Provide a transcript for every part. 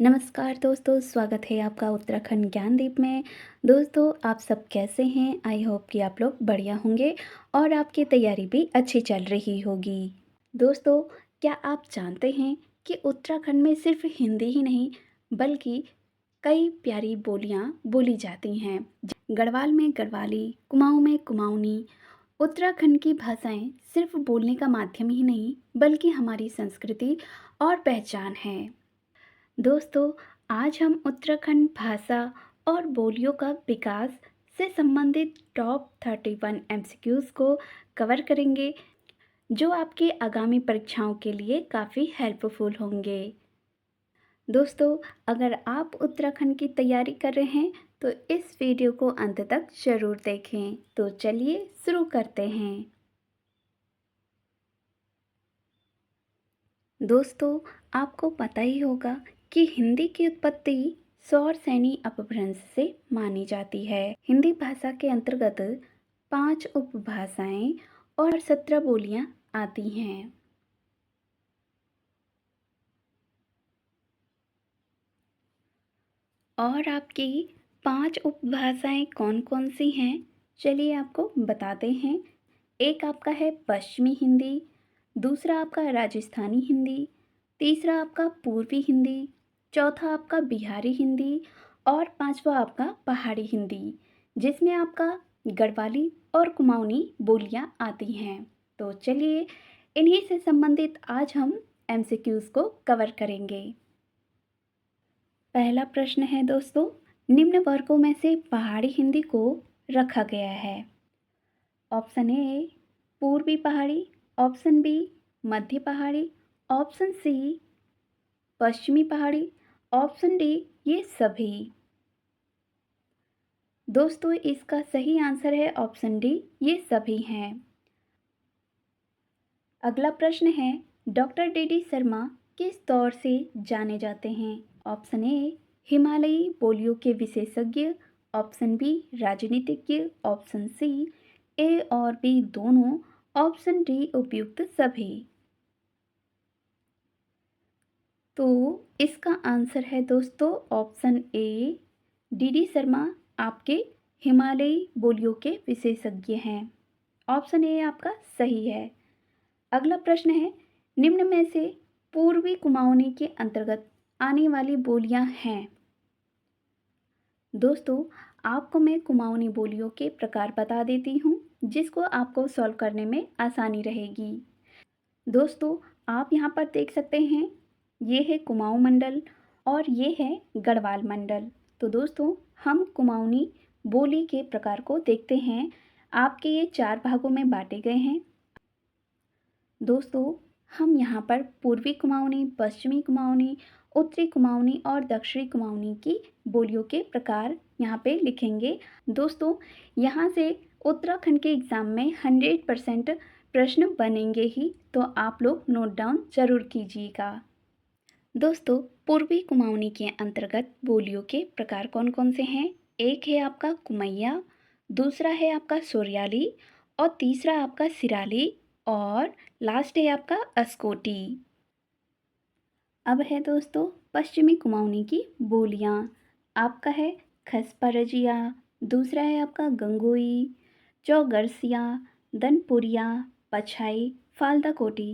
नमस्कार दोस्तों, स्वागत है आपका उत्तराखंड ज्ञानदीप में। दोस्तों, आप सब कैसे हैं? आई होप कि आप लोग बढ़िया होंगे और आपकी तैयारी भी अच्छी चल रही होगी। दोस्तों, क्या आप जानते हैं कि उत्तराखंड में सिर्फ हिंदी ही नहीं बल्कि कई प्यारी बोलियां बोली जाती हैं। गढ़वाल में गढ़वाली, कुमाऊं में कुमाऊनी। उत्तराखंड की भाषाएं सिर्फ बोलने का माध्यम ही नहीं बल्कि हमारी संस्कृति और पहचान है। दोस्तों, आज हम उत्तराखंड भाषा और बोलियों का विकास से संबंधित टॉप 31 एमसीक्यूज को कवर करेंगे, जो आपकी आगामी परीक्षाओं के लिए काफ़ी हेल्पफुल होंगे। दोस्तों, अगर आप उत्तराखंड की तैयारी कर रहे हैं तो इस वीडियो को अंत तक ज़रूर देखें। तो चलिए शुरू करते हैं। दोस्तों, आपको पता ही होगा कि हिंदी की उत्पत्ति सौर सैनी अपभ्रंश से मानी जाती है। हिंदी भाषा के अंतर्गत 5 उपभाषाएं और 17 बोलियां आती हैं। और आपकी 5 उपभाषाएं कौन कौन सी हैं, चलिए आपको बताते हैं। एक आपका है पश्चिमी हिंदी, दूसरा आपका राजस्थानी हिंदी, तीसरा आपका पूर्वी हिंदी, चौथा आपका बिहारी हिंदी और पांचवा आपका पहाड़ी हिंदी, जिसमें आपका गढ़वाली और कुमाऊनी बोलियां आती हैं। तो चलिए इन्हीं से संबंधित आज हम एमसीक्यूज को कवर करेंगे। पहला प्रश्न है दोस्तों, निम्न वर्गों में से पहाड़ी हिंदी को रखा गया है। ऑप्शन ए पूर्वी पहाड़ी, ऑप्शन बी मध्य पहाड़ी, ऑप्शन सी पश्चिमी पहाड़ी, ऑप्शन डी ये सभी। दोस्तों, इसका सही आंसर है ऑप्शन डी, ये सभी हैं। अगला प्रश्न है, डॉक्टर डी शर्मा किस दौर से जाने जाते हैं। ऑप्शन ए हिमालयी बोलियों के विशेषज्ञ, ऑप्शन बी राजनीतिज्ञ, ऑप्शन सी ए और बी दोनों, ऑप्शन डी उपयुक्त सभी। तो इसका आंसर है दोस्तों ऑप्शन ए, डी शर्मा आपके हिमालयी बोलियों के विशेषज्ञ हैं। ऑप्शन ए आपका सही है। अगला प्रश्न है, निम्न में से पूर्वी कुमाऊनी के अंतर्गत आने वाली बोलियां हैं। दोस्तों, आपको मैं कुमाऊनी बोलियों के प्रकार बता देती हूँ, जिसको आपको सॉल्व करने में आसानी रहेगी। दोस्तों, आप यहाँ पर देख सकते हैं, ये है कुमाऊं मंडल और ये है गढ़वाल मंडल। तो दोस्तों, हम कुमाऊनी बोली के प्रकार को देखते हैं। आपके ये 4 भागों में बांटे गए हैं। दोस्तों, हम यहाँ पर पूर्वी कुमाऊनी, पश्चिमी कुमाऊनी, उत्तरी कुमाऊनी और दक्षिणी कुमाऊनी की बोलियों के प्रकार यहाँ पे लिखेंगे। दोस्तों, यहाँ से उत्तराखंड के एग्ज़ाम में 100% प्रश्न बनेंगे ही, तो आप लोग नोट डाउन ज़रूर कीजिएगा। दोस्तों, पूर्वी कुमाऊनी के अंतर्गत बोलियों के प्रकार कौन कौन से हैं? एक है आपका कुमैया, दूसरा है आपका सोरियाली और तीसरा आपका सिराली और लास्ट है आपका अस्कोटी। अब है दोस्तों पश्चिमी कुमाऊनी की बोलियां। आपका है खसपरजिया, दूसरा है आपका गंगोई, चौगरसिया, दनपुरिया, पछाई, फाल्दा कोटी।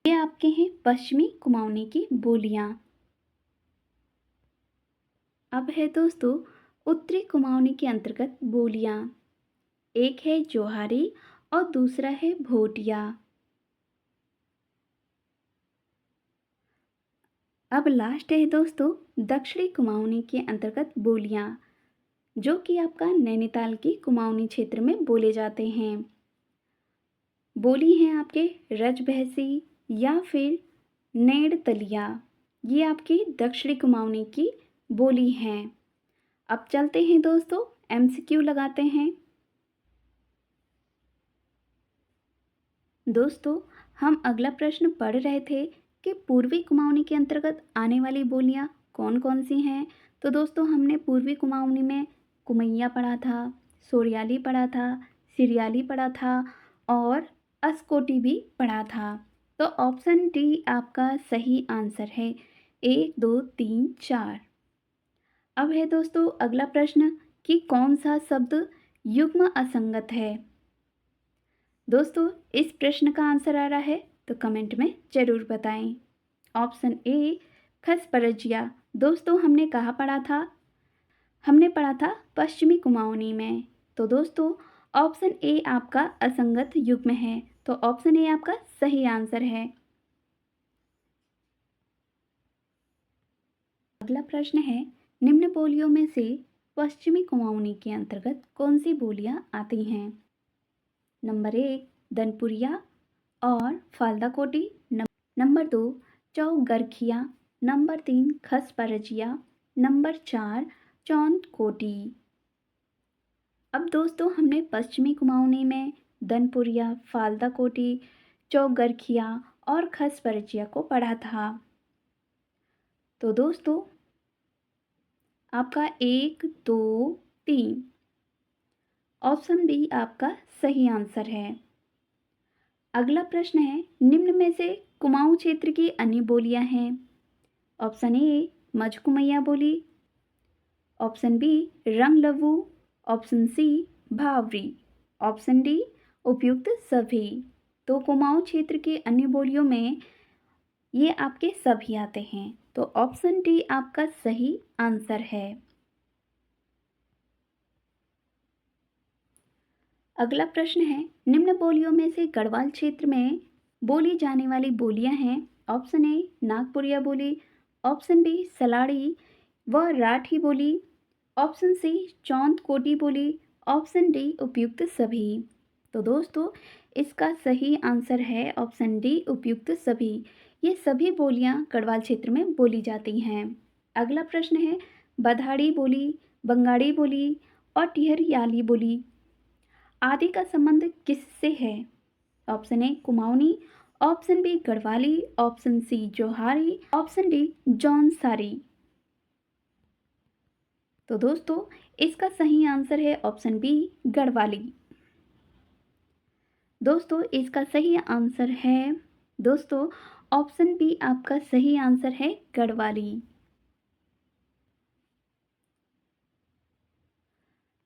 ये आपके हैं पश्चिमी कुमाऊनी की बोलियां। अब है दोस्तों उत्तरी कुमाऊनी के अंतर्गत बोलियां। एक है जोहारी और दूसरा है भोटिया। अब लास्ट है दोस्तों दक्षिणी कुमाऊनी के अंतर्गत बोलियां, जो कि आपका नैनीताल की कुमाऊनी क्षेत्र में बोले जाते हैं। बोली हैं आपके रजबहसी या फिर नेड़ तलिया। ये आपकी दक्षिणी कुमाऊनी की बोली हैं। अब चलते हैं दोस्तों, एमसीक्यू लगाते हैं। दोस्तों, हम अगला प्रश्न पढ़ रहे थे कि पूर्वी कुमाऊनी के अंतर्गत आने वाली बोलियां कौन कौन सी हैं। तो दोस्तों, हमने पूर्वी कुमाऊनी में कुमैया पढ़ा था, सोरियाली पढ़ा था, सिरियाली पढ़ा था और अस्कोटी भी पढ़ा था। तो ऑप्शन डी आपका सही आंसर है। 1 2 3 4। अब है दोस्तों अगला प्रश्न कि कौन सा शब्द युग्म असंगत है। दोस्तों इस प्रश्न का आंसर आ रहा है तो कमेंट में ज़रूर बताएं। ऑप्शन ए खसपरजिया। दोस्तों हमने पढ़ा था पश्चिमी कुमाऊनी में। तो दोस्तों ऑप्शन ए आपका असंगत युग्म है, तो ऑप्शन ए आपका सही आंसर है। अगला प्रश्न है निम्न बोलियों में से पश्चिमी कुमाऊनी के अंतर्गत कौन सी बोलियां आती हैं। नंबर 1 दनपुरिया और फाल्दा कोटी, नंबर 2 चौगरखिया, नंबर 3 खसपरजिया, नंबर 4 चौंद कोटी। अब दोस्तों हमने पश्चिमी कुमाऊनी में दनपुरिया, फाल्दा कोटी, चौगरखिया और खसपरजिया को पढ़ा था। तो दोस्तों आपका 1 2 3 ऑप्शन बी आपका सही आंसर है। अगला प्रश्न है निम्न में से कुमाऊं क्षेत्र की अन्य बोलियां हैं। ऑप्शन ए मझकुमैया बोली, option B रंगलवु, option C भावरी, option D उपयुक्त सभी। तो कुमाऊं क्षेत्र के अन्य बोलियों में ये आपके सभी आते हैं, तो ऑप्शन डी आपका सही आंसर है। अगला प्रश्न है निम्न बोलियों में से गढ़वाल क्षेत्र में बोली जाने वाली बोलियां हैं। ऑप्शन ए नागपुरिया बोली, ऑप्शन बी सलाड़ी व राठी बोली, ऑप्शन सी चौंद कोटी बोली, ऑप्शन डी उपयुक्त सभी। तो दोस्तों इसका सही आंसर है ऑप्शन डी उपयुक्त सभी। ये सभी बोलियां गढ़वाल क्षेत्र में बोली जाती हैं। अगला प्रश्न है बधाड़ी बोली, बंगाड़ी बोली और टिहरियाली बोली आदि का संबंध किससे है। Option A Kumaoni, option B Garhwali, option C Johari, option D Jaunsari. तो दोस्तों इसका सही आंसर है ऑप्शन बी गढ़वाली। दोस्तों इसका सही आंसर है दोस्तों ऑप्शन बी आपका सही आंसर है गढ़वाली।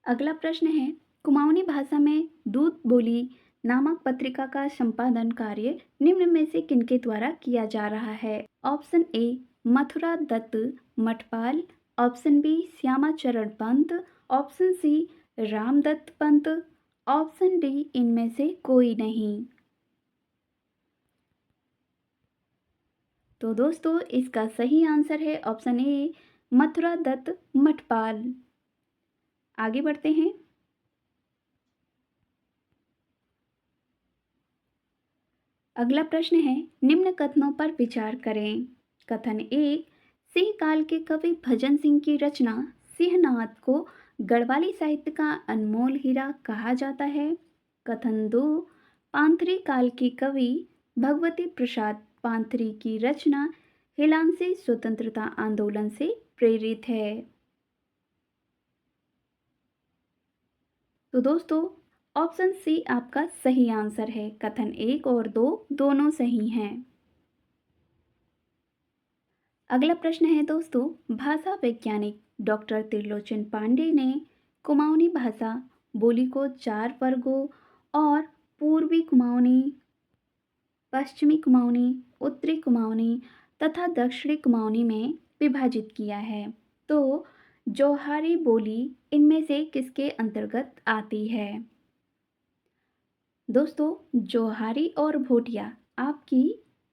अगला प्रश्न है कुमाऊनी भाषा में दूध बोली नामक पत्रिका का संपादन कार्य निम्न में से किनके द्वारा किया जा रहा है। Option A Mathura Dutt Mathpal, option B Shyamacharan Pant, option C Ramdatt Pant, option D इनमें से कोई नहीं। तो दोस्तों इसका सही आंसर है ऑप्शन ए मथुरा दत्त मठपाल। आगे बढ़ते हैं। अगला प्रश्न है निम्न कथनों पर विचार करें। कथन 1 सिंह काल के कवि भजन सिंह की रचना सिंहनाद को गढ़वाली साहित्य का अनमोल हीरा कहा जाता है। कथन 2 पांथरी काल के कवि भगवती प्रसाद पांथरी की रचना हिलांसी स्वतंत्रता आंदोलन से प्रेरित है। तो दोस्तों ऑप्शन सी आपका सही आंसर है। कथन 1 और 2 दोनों सही हैं। अगला प्रश्न है दोस्तों भाषा वैज्ञानिक डॉक्टर त्रिलोचन पांडे ने कुमाऊनी भाषा बोली को 4 वर्गों और पूर्वी कुमाऊनी, पश्चिमी कुमाऊनी, उत्तरी कुमाऊनी तथा दक्षिणी कुमाऊनी में विभाजित किया है। तो जोहारी बोली इनमें से किसके अंतर्गत आती है। दोस्तों जोहारी और भोटिया आपकी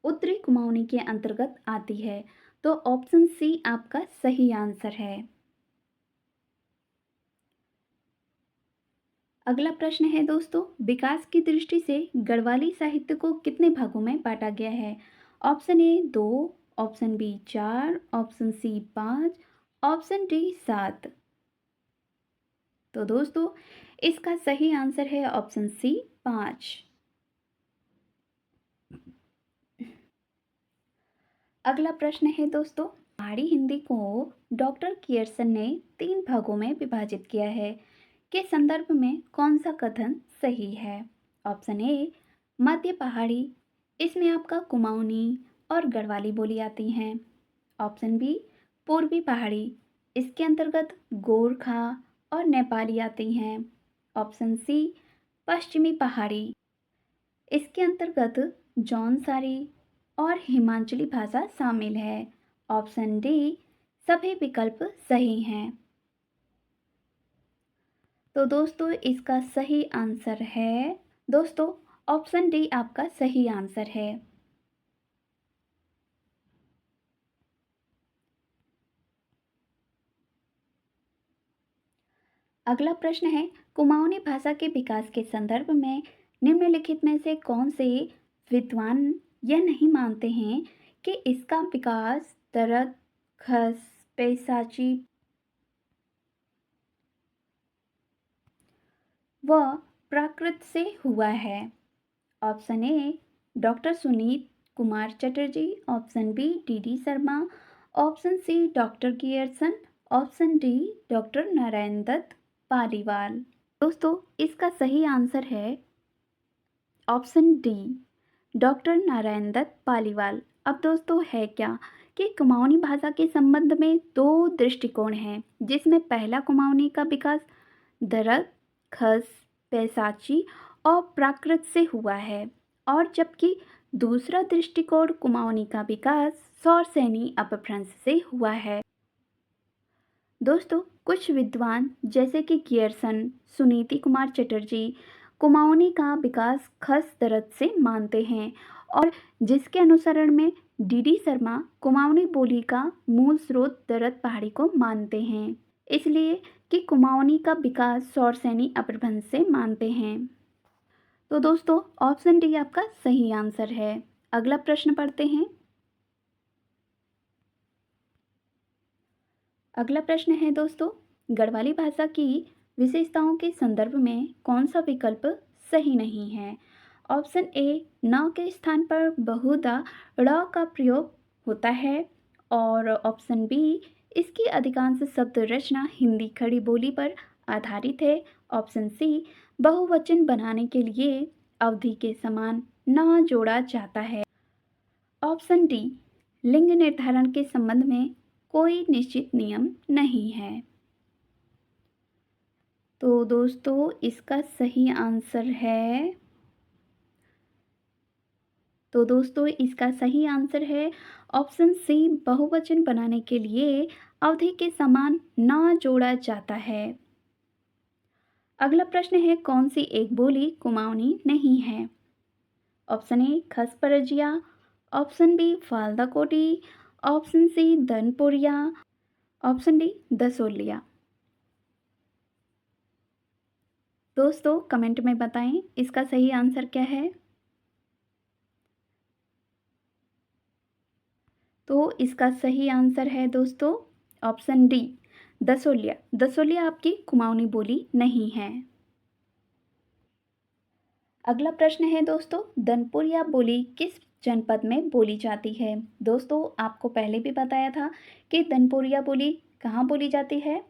उत्तरी कुमाऊनी के अंतर्गत आती है, तो ऑप्शन सी आपका सही आंसर है। अगला प्रश्न है दोस्तों विकास की दृष्टि से गढ़वाली साहित्य को कितने भागों में बांटा गया है। Option A 2, option B 4, option C 5, option D 7। तो दोस्तों इसका सही आंसर है ऑप्शन सी 5। अगला प्रश्न है दोस्तों पहाड़ी हिंदी को डॉक्टर कियर्सन ने 3 भागों में विभाजित किया है के संदर्भ में कौन सा कथन सही है। ऑप्शन ए मध्य पहाड़ी, इसमें आपका कुमाऊनी और गढ़वाली बोली आती हैं। ऑप्शन बी पूर्वी पहाड़ी, इसके अंतर्गत गोरखा और नेपाली आती हैं। ऑप्शन सी पश्चिमी पहाड़ी, इसके अंतर्गत जौनसारी और हिमाचली भाषा शामिल है। ऑप्शन डी सभी विकल्प सही हैं। तो दोस्तों इसका सही आंसर है दोस्तों ऑप्शन डी आपका सही आंसर है। अगला प्रश्न है, कुमाऊनी भाषा के विकास के संदर्भ में निम्नलिखित में से कौन से विद्वान यह नहीं मानते हैं कि इसका विकास दरद, खस, पैसाची व प्राकृत से हुआ है। Option A doctor Suneet Kumar Chatterjee, option B D Sharma, option C doctor Grierson, option D doctor Narayan Dutt Paliwal. दोस्तों इसका सही आंसर है option D doctor Narayan Dutt Paliwal. अब दोस्तों है क्या कि कुमाऊनी भाषा के संबंध में दो दृष्टिकोण हैं, जिसमें पहला कुमाऊनी का विकास दरद, खस, पैसाची और प्राकृत से हुआ है, और जबकि दूसरा दृष्टिकोण कुमाऊनी का विकास सौरसेनी अपभ्रंश से हुआ है। दोस्तों कुछ विद्वान जैसे कि गियर्सन, सुनीति कुमार चटर्जी कुमाऊनी का विकास खस दरद से मानते हैं, और जिसके अनुसरण में डी शर्मा कुमाऊनी बोली का मूल स्रोत दरद पहाड़ी को मानते हैं, इसलिए कि कुमाऊनी का विकास सौरसेनी अपभ्रंश से मानते हैं। तो दोस्तों ऑप्शन डी आपका सही आंसर है। अगला प्रश्न पढ़ते हैं। अगला प्रश्न है दोस्तों, गढ़वाली भाषा की विशेषताओं के संदर्भ में कौन सा विकल्प सही नहीं है। ऑप्शन ए न के स्थान पर बहुधा ड़ का प्रयोग होता है, और ऑप्शन बी इसकी अधिकांश शब्द रचना हिंदी खड़ी बोली पर आधारित है। ऑप्शन सी बहुवचन बनाने के लिए अवधि के समान न जोड़ा जाता है। ऑप्शन डी लिंग निर्धारण के संबंध में कोई निश्चित नियम नहीं है। तो दोस्तों इसका सही आंसर है ऑप्शन सी बहुवचन बनाने के लिए अवधि के समान न जोड़ा जाता है। अगला प्रश्न है, कौन सी एक बोली कुमाऊनी नहीं है। Option A खसपरजिया, option B Phalada कोटी, ऑप्शन सी दनपुरिया, ऑप्शन डी दसोलिया। दोस्तों कमेंट में बताएं इसका सही आंसर क्या है। तो इसका सही आंसर है दोस्तों ऑप्शन डी दसोलिया। दसोलिया आपकी कुमाऊनी बोली नहीं है। अगला प्रश्न है दोस्तों, दनपुरिया बोली किस जनपद में बोली जाती है। दोस्तों आपको पहले भी बताया था कि दनपुरिया बोली कहाँ बोली जाती है।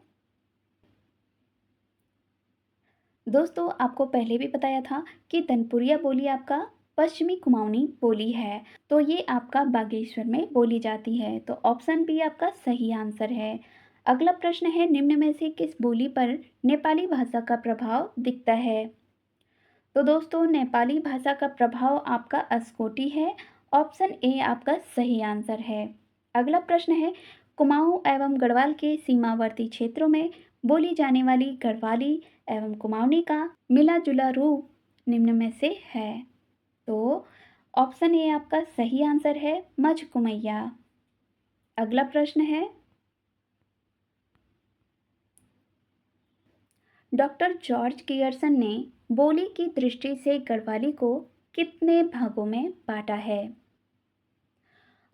दोस्तों आपको पहले भी बताया था कि दनपुरिया बोली आपका पश्चिमी कुमाऊनी बोली है, तो ये आपका बागेश्वर में बोली जाती है। तो ऑप्शन बी आपका सही आंसर है। अगला प्रश्न है, निम्न में से किस बोली पर नेपाली भाषा का प्रभाव दिखता है। तो दोस्तों नेपाली भाषा का प्रभाव आपका अस्कोटी है। ऑप्शन ए आपका सही आंसर है। अगला प्रश्न है, कुमाऊं एवं गढ़वाल के सीमावर्ती क्षेत्रों में बोली जाने वाली गढ़वाली एवं कुमाऊनी का मिला जुला रूप निम्न में से है। तो ऑप्शन ए आपका सही आंसर है मझकुमैया। अगला प्रश्न है, डॉक्टर जॉर्ज गियर्सन ने बोली की दृष्टि से गढ़वाली को कितने भागों में बांटा है।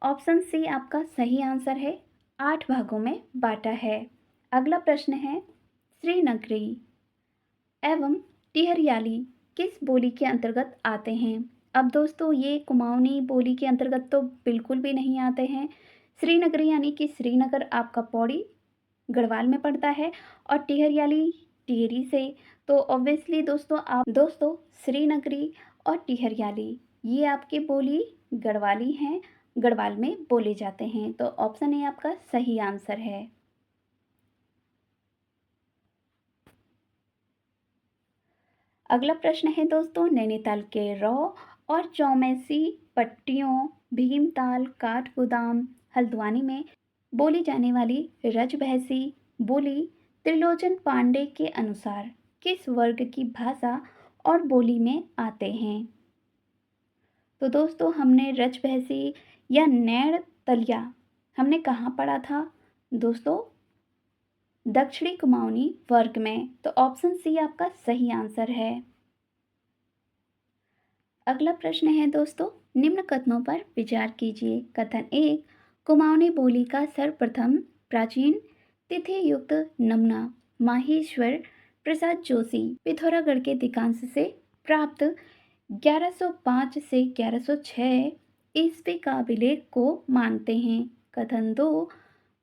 ऑप्शन सी आपका सही आंसर है 8 भागों में बांटा है। अगला प्रश्न है, श्रीनगरी एवं टिहरियाली किस बोली के अंतर्गत आते हैं। अब दोस्तों ये कुमाऊनी बोली के अंतर्गत तो बिल्कुल भी नहीं आते हैं। श्रीनगरी यानी कि श्रीनगर आपका पौड़ी गढ़वाल में पड़ता है, और टिहरियाली टिहरी से। तो ऑब्वियसली दोस्तों श्रीनगरी और टिहरियाली ये आपकी बोली गढ़वाली हैं, गढ़वाल में बोले जाते हैं। तो ऑप्शन ए आपका सही आंसर है। अगला प्रश्न है दोस्तों, नैनीताल के रौ और चौमेसी पट्टियों, भीमताल, काठगोदाम, हल्द्वानी में बोली जाने वाली रजबहसी बोली त्रिलोचन पांडे के अनुसार किस वर्ग की भाषा और बोली में आते हैं? तो दोस्तों हमने रजबहसी या नैण तलिया हमने कहाँ पढ़ा था? दोस्तों दक्षिणी कुमाऊनी वर्ग में। तो ऑप्शन सी आपका सही आंसर है। अगला प्रश्न है दोस्तों, निम्न कथनों पर विचार कीजिए। कथन एक, कुमाऊनी बोली का सर्वप्रथम प्राचीन तिथि युक्त नमूना माहेश्वर प्रसाद जोशी पिथौरागढ़ के दिकांश से प्राप्त 1105 से 1106 ईस्वी का अभिलेख को मानते हैं। कथन दो,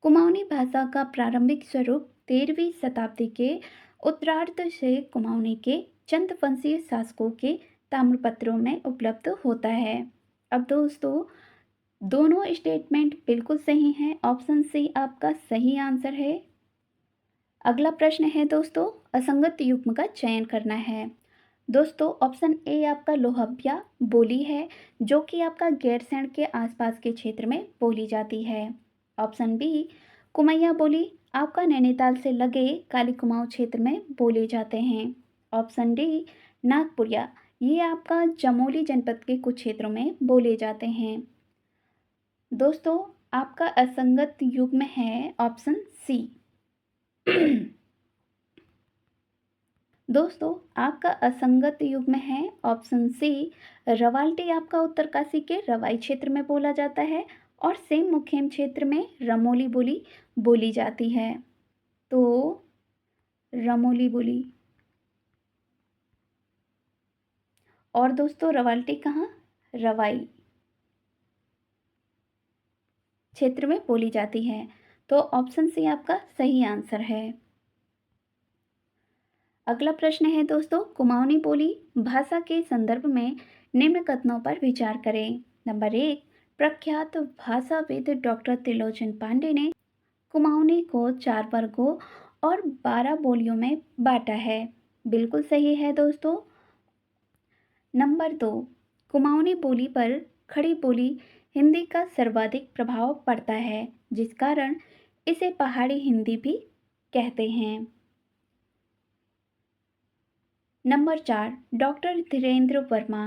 कुमाऊनी भाषा का प्रारंभिक स्वरूप 13वीं शताब्दी के उत्तरार्ध से कुमाऊनी के चंदवंशीय शासकों के ताम्रपत्रों में उपलब्ध होता है। अब दोस्तों दोनों स्टेटमेंट बिल्कुल सही हैं। ऑप्शन सी आपका सही आंसर है। अगला प्रश्न है दोस्तों, असंगत युग्म का चयन करना है। दोस्तों ऑप्शन ए आपका लोहब्या बोली है जो कि आपका गैरसैंण के आसपास के क्षेत्र में बोली जाती है। ऑप्शन बी कुमैया बोली आपका नैनीताल से लगे काली कुमाऊं क्षेत्र में बोले जाते हैं। ऑप्शन डी नागपुरिया, ये आपका चमोली जनपद के कुछ क्षेत्रों में बोले जाते हैं। दोस्तों आपका असंगत युग्म है ऑप्शन सी। दोस्तों आपका असंगत युग्म है ऑप्शन सी। रवाल्टी आपका उत्तरकाशी के रवाई क्षेत्र में बोला जाता है और सेम मुखेम क्षेत्र में रमोली बोली बोली जाती है। तो रमोली बोली और दोस्तों रवाल्टी कहाँ? रवाई क्षेत्र में बोली जाती है। तो ऑप्शन सी आपका सही आंसर है। अगला प्रश्न है दोस्तों, कुमाऊनी बोली भाषा के संदर्भ में निम्न कथनों पर विचार करें। नंबर एक, प्रख्यात भाषाविद डॉक्टर त्रिलोचन पांडे ने कुमाऊनी को 4 वर्गों और 12 बोलियों में बांटा है। बिल्कुल सही है दोस्तों। नंबर 2, कुमाऊनी बोली पर खड़ी बोली हिंदी का सर्वाधिक प्रभाव पड़ता है जिस कारण इसे पहाड़ी हिंदी भी कहते हैं। नंबर 4, डॉक्टर धीरेन्द्र वर्मा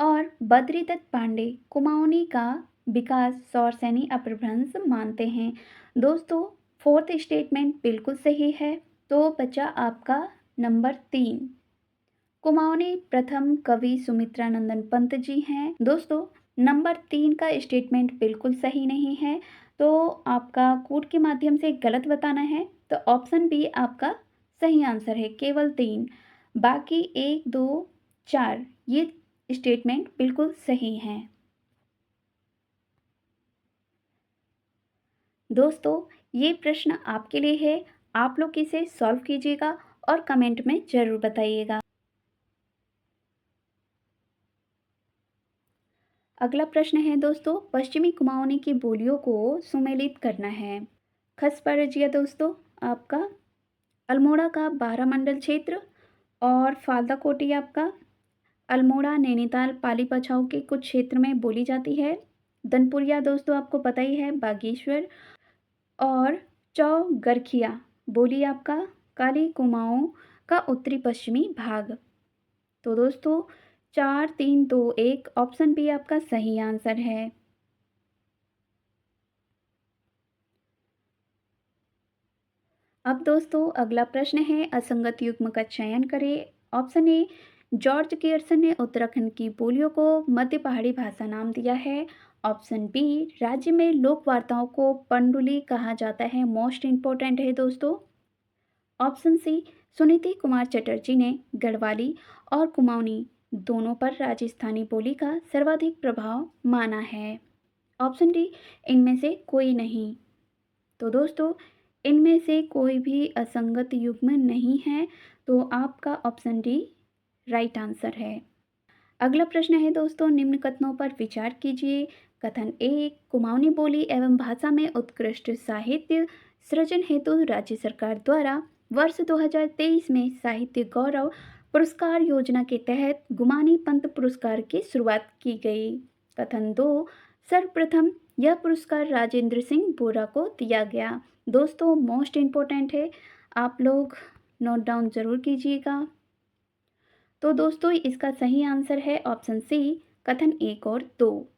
और बद्रीदत्त पांडे कुमाऊनी का विकास सौरसैनी अपभ्रंश मानते हैं। दोस्तों फोर्थ स्टेटमेंट बिल्कुल सही है। तो बचा आपका नंबर 3, कुमाऊनी प्रथम कवि सुमित्रानंदन पंत जी हैं। दोस्तों नंबर 3 का स्टेटमेंट बिल्कुल सही नहीं है, तो आपका कोड के माध्यम से गलत बताना है। तो ऑप्शन बी आपका सही आंसर है, केवल 3, बाकी 1, 2, 4 ये स्टेटमेंट बिल्कुल सही हैं। दोस्तों ये प्रश्न आपके लिए है, आप लोग इसे सॉल्व कीजिएगा और कमेंट में ज़रूर बताइएगा। अगला प्रश्न है दोस्तों, पश्चिमी कुमाऊनी की बोलियों को सुमेलित करना है। खसपरजिया दोस्तों आपका अल्मोड़ा का 12 मंडल क्षेत्र और फालदा कोटी आपका अल्मोड़ा नैनीताल पाली पछाऊ के कुछ क्षेत्र में बोली जाती है। दनपुरिया दोस्तों आपको पता ही है बागेश्वर और चौगरखिया बोली आपका काली कुमाऊं का उत्तरी पश्चिमी भाग। तो दोस्तों 4, 3, 2, 1 ऑप्शन बी आपका सही आंसर है। अब दोस्तों अगला प्रश्न है, असंगत युग्म का चयन करें। ऑप्शन ए, जॉर्ज गियर्सन ने उत्तराखंड की बोलियों को मध्य पहाड़ी भाषा नाम दिया है। ऑप्शन बी, राज्य में लोक वार्ताओं को पंडुली कहा जाता है। मोस्ट इंपॉर्टेंट है दोस्तों। ऑप्शन सी, सुनीति कुमार चटर्जी ने गढ़वाली और कुमाऊनी दोनों पर राजस्थानी बोली का सर्वाधिक प्रभाव माना है। ऑप्शन डी, इनमें से कोई नहीं। तो दोस्तों इनमें से कोई भी असंगत युग्म नहीं है, तो आपका ऑप्शन डी राइट आंसर है। अगला प्रश्न है दोस्तों, निम्न कथनों पर विचार कीजिए। कथन एक, कुमाऊनी बोली एवं भाषा में उत्कृष्ट साहित्य सृजन हेतु राज्य सरकार द्वारा वर्ष 2023 में साहित्य गौरव पुरस्कार योजना के तहत गुमानी पंत पुरस्कार की शुरुआत की गई। कथन दो, सर्वप्रथम यह पुरस्कार राजेंद्र सिंह बोरा को दिया गया। दोस्तों मोस्ट इम्पोर्टेंट है, आप लोग नोट डाउन जरूर कीजिएगा। तो दोस्तों इसका सही आंसर है ऑप्शन सी, कथन एक और दो।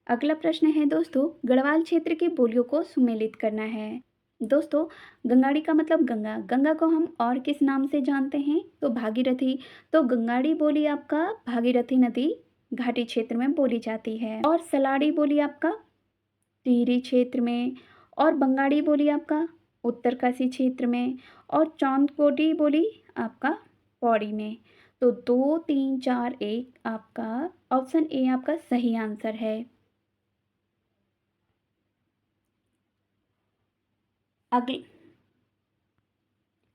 अगला प्रश्न है दोस्तों, गढ़वाल क्षेत्र की बोलियों को सुमेलित करना है। दोस्तों गंगाड़ी का मतलब गंगा, गंगा को हम और किस नाम से जानते हैं तो भागीरथी। तो गंगाड़ी बोली आपका भागीरथी नदी घाटी क्षेत्र में बोली जाती है। और सलाड़ी बोली आपका टिहरी क्षेत्र में, और बंगाड़ी बोली आपका उत्तरकाशी क्षेत्र में, और चौंदकोटी बोली आपका पौड़ी में। तो 2 3 4 1 आपका ऑप्शन ए आपका सही आंसर है।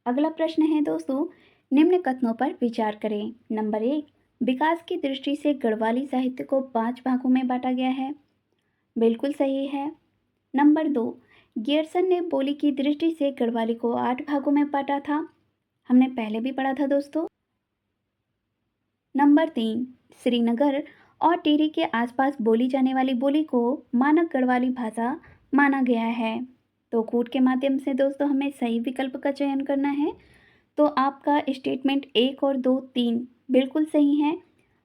अगला प्रश्न है दोस्तों, निम्न कथनों पर विचार करें। नंबर एक, विकास की दृष्टि से गढ़वाली साहित्य को 5 भागों में बांटा गया है। बिल्कुल सही है। नंबर दो, गियर्सन ने बोली की दृष्टि से गढ़वाली को 8 भागों में बांटा था। हमने पहले भी पढ़ा था दोस्तों। नंबर तीन, श्रीनगर और टिहरी के आसपास बोली जाने वाली बोली को मानक गढ़वाली भाषा माना गया है। तो कूट के माध्यम से दोस्तों हमें सही विकल्प का चयन करना है। तो आपका स्टेटमेंट 1 और 2 3 बिल्कुल सही है।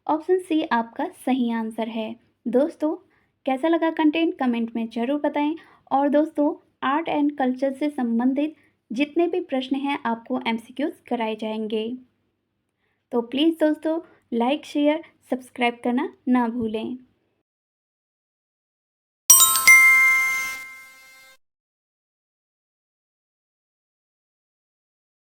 ऑप्शन सी आपका सही आंसर है। दोस्तों कैसा लगा कंटेंट कमेंट में ज़रूर बताएं। और दोस्तों आर्ट एंड कल्चर से संबंधित जितने भी प्रश्न हैं आपको एमसीक्यूज कराए जाएंगे। तो प्लीज़ दोस्तों लाइक शेयर सब्सक्राइब करना ना भूलें।